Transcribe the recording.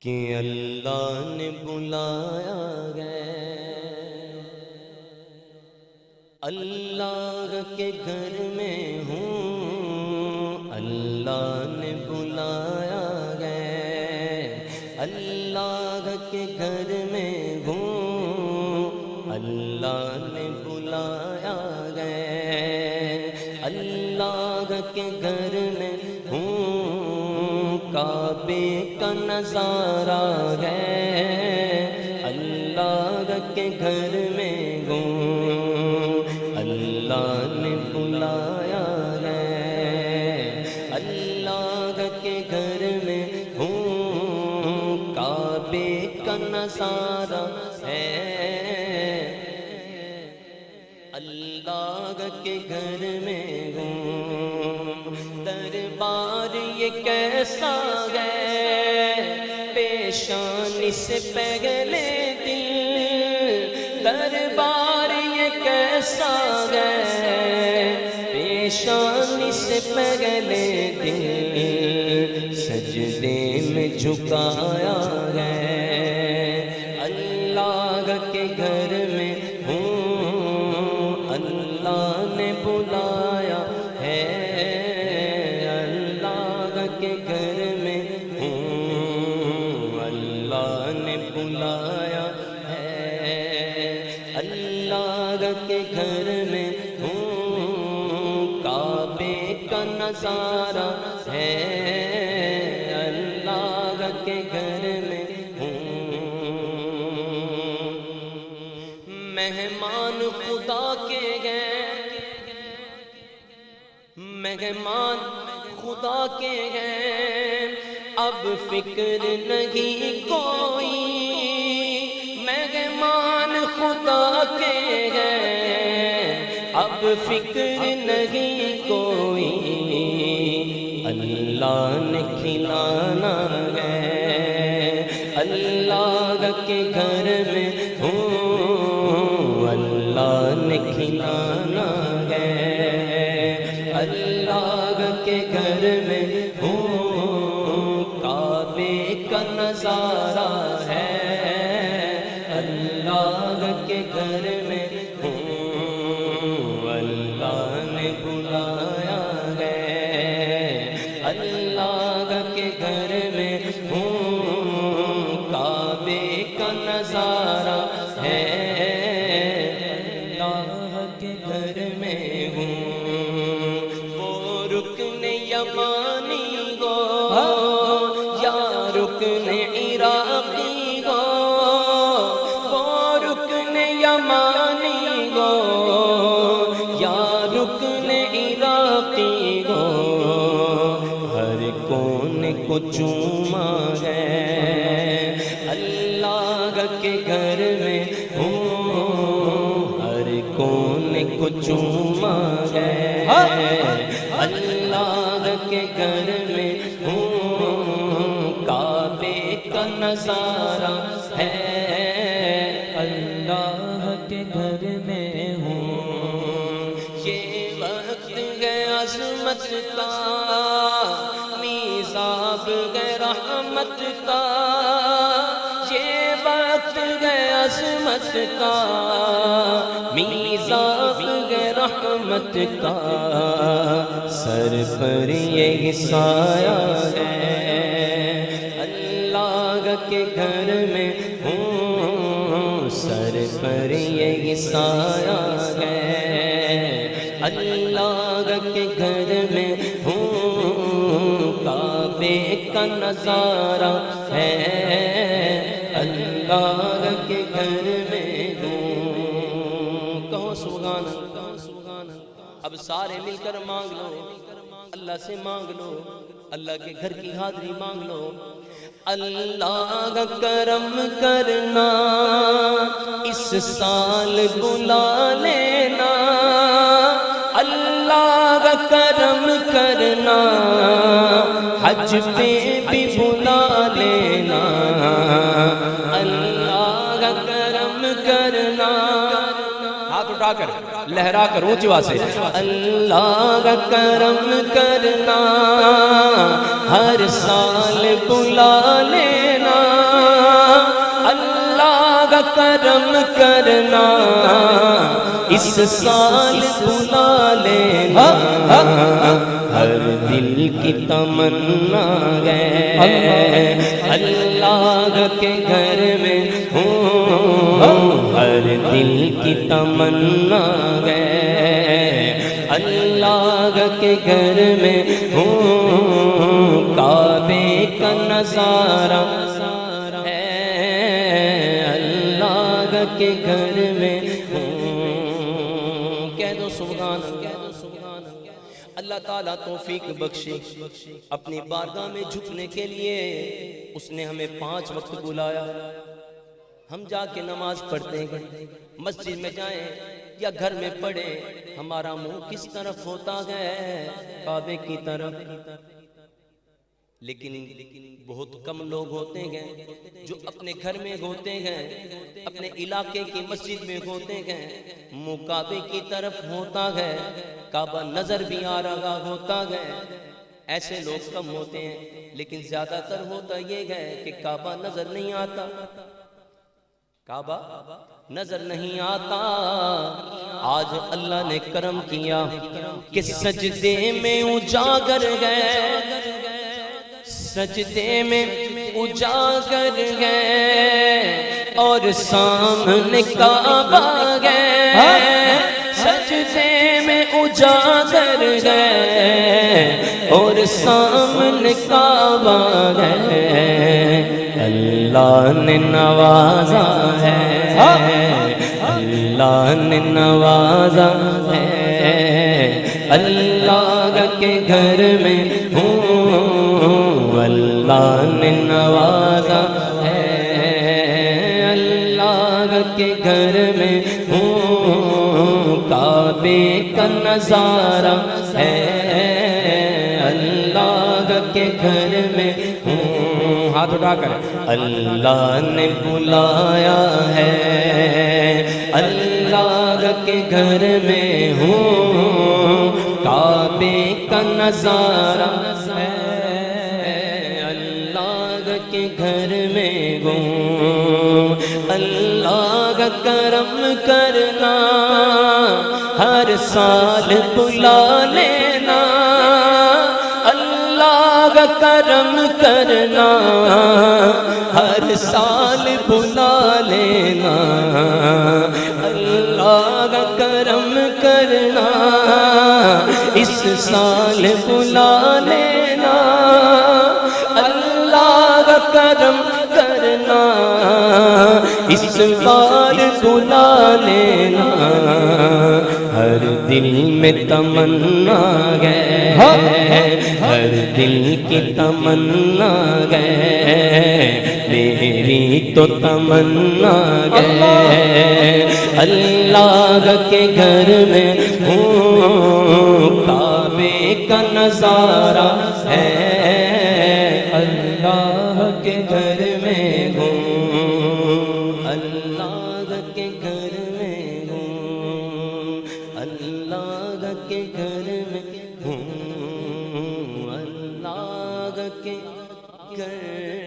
کہ اللہ نے بلایا ہے اللہ کے گھر میں ہوں، اللہ نے بلایا ہے اللہ کے گھر میں ہوں، اللہ نے بلایا ہے اللہ کے گھر میں ہوں، کعبے کا نظارہ ہے اللہ کے گھر میں ہوں، اللہ نے بلایا ہے اللہ کے گھر میں ہوں، کعبے کا نظارہ ہے اللہ کے گھر میں ہوں، دربار یہ کیسا ہے پیشانی سے پہلے دل، دربار یہ کیسا ہے پیشانی سے پہلے دل، سجدے میں جھکایا ہے اللہ کے گھر میں ہوں، اللہ نے بلایا ہے اللہ کے گھر میں ہوں، اللہ نے بلایا ہے اللہ کے گھر میں ہوں، کعبے کا نظارہ ہے اللہ کے گھر میں ہوں، مہمان خدا کے ہیں مہمان خدا کے ہیں، اب فکر نہیں کوئی مہمان خدا کے ہیں، اب فکر نہیں کوئی اللہ نے کھلانا ہے اللہ کے گھر میں ہوں، اللہ نے کھلانا ہے اللہ کے گھر میں ہوں، کعبے کا نظارہ ہے اللہ کے گھر میں ہوں، اللہ نے بلایا ہے اللہ کے گھر میں ہوں، کعبے کا نظارہ ہے اللہ کے گھر میں ہوں، وہ رکن یمانی ہو یا رکن عراقی ہو، وہ رکن یمانی ہو یا رکن عراقی ہو، ہر کون کو چوما ہے اللہ کے گھر میں ہوں، ہر کون کو چوما ہے اللہ کے گھر میں ہوں، کعبے کا نظارہ ہے اللہ کے گھر میں ہوں، یہ وقت ہے عظمت کا میزاب ہے رحمت کا، یہ وقت ہے عظمت کا میزاب ہے رحمت کا، سر پر یہ سایہ ہے اللہ کے گھر میں ہوں، سر پر یہ سایہ ہے اللہ کے گھر میں ہوں، کعبے کا نظارہ ہے اللہ کے گھر میں ہوں، کہو سبحان اللہ سبحان اللہ، اب سارے مل کر مانگ لو اللہ سے مانگ لو، اللہ کے گھر کی حاضری مانگ لو، اللہ کرم کرنا اس سال بلا لینا، اللہ کرم کرنا حج پہ بھی بلا لینا، اللہ کرم کرنا، ہاتھ اٹھا کر لہرا کر اونچی آواز سے اللہ کرم کرنا ہر سال بلا لینا کا کرم کرنا اس سال بلا لینا ہر دل کی تمنا ہے اللہ کے گھر میں ہوں ہر دل کی تمنا ہے اللہ کے گھر میں ہوں کعبے کا نظارہ ہے اللہ کے گھر میں ہوں کہہ دو سبحان اللہ تعالیٰ توفیق بخشے اپنی بارگاہ میں جھکنے کے لیے اس نے ہمیں 5 وقت بلایا ہم جا کے نماز پڑھتے ہیں مسجد میں جائیں یا گھر میں پڑھیں ہمارا منہ کس طرف ہوتا ہے کعبے کی طرف لیکن بہت کم لوگ ہوتے ہیں جو اپنے گھر میں ہوتے ہیں اپنے علاقے کی مسجد میں ہوتے ہیں منہ کعبے کی طرف ہوتا ہے کعبہ نظر بھی آ رہا ہوتا ہے ایسے لوگ کم ہوتے ہیں لیکن زیادہ تر ہوتا یہ ہے کہ کعبہ نظر نہیں آتا کعبہ نظر نہیں آتا آج اللہ نے کرم کیا کہ سجدے میں اجاگر گئے سجدے میں اجاگر گئے اور سامنے کعبہ گئے سجدے میں اجاگر گئے اور سامنے کعبہ گئے اللہ نے نوازا ہے اللہ نے نوازا ہے اللہ کے گھر میں ہوں اللہ نے نوازا ہے اللہ کے گھر میں ہوں کعبے کا نظارہ ہے اللہ کے گھر میں ہاتھ اٹھا کر اللہ نے بلایا ہے اللہ کے گھر میں ہوں کعبے کا نظارہ ہے اللہ کے گھر میں ہوں اللہ کا کرم کرنا ہر سال بلا لینا کرم کرنا ہر سال بلا لینا اللہ کا کرم کرنا اس سال بلا لینا اللہ کا کرم کرنا اس بار بلا لینا ہر دل میں تمنا گئے ہر دل کی تمنا گئے میری تو تمنا گئے اللہ کے گھر میں ہوں کعبے کا نظارہ ہے اللہ کے گھر میں ہوں اللہ کے گھر میں ہوں اللہ کے گھر میں ہوں اللہ کے گھر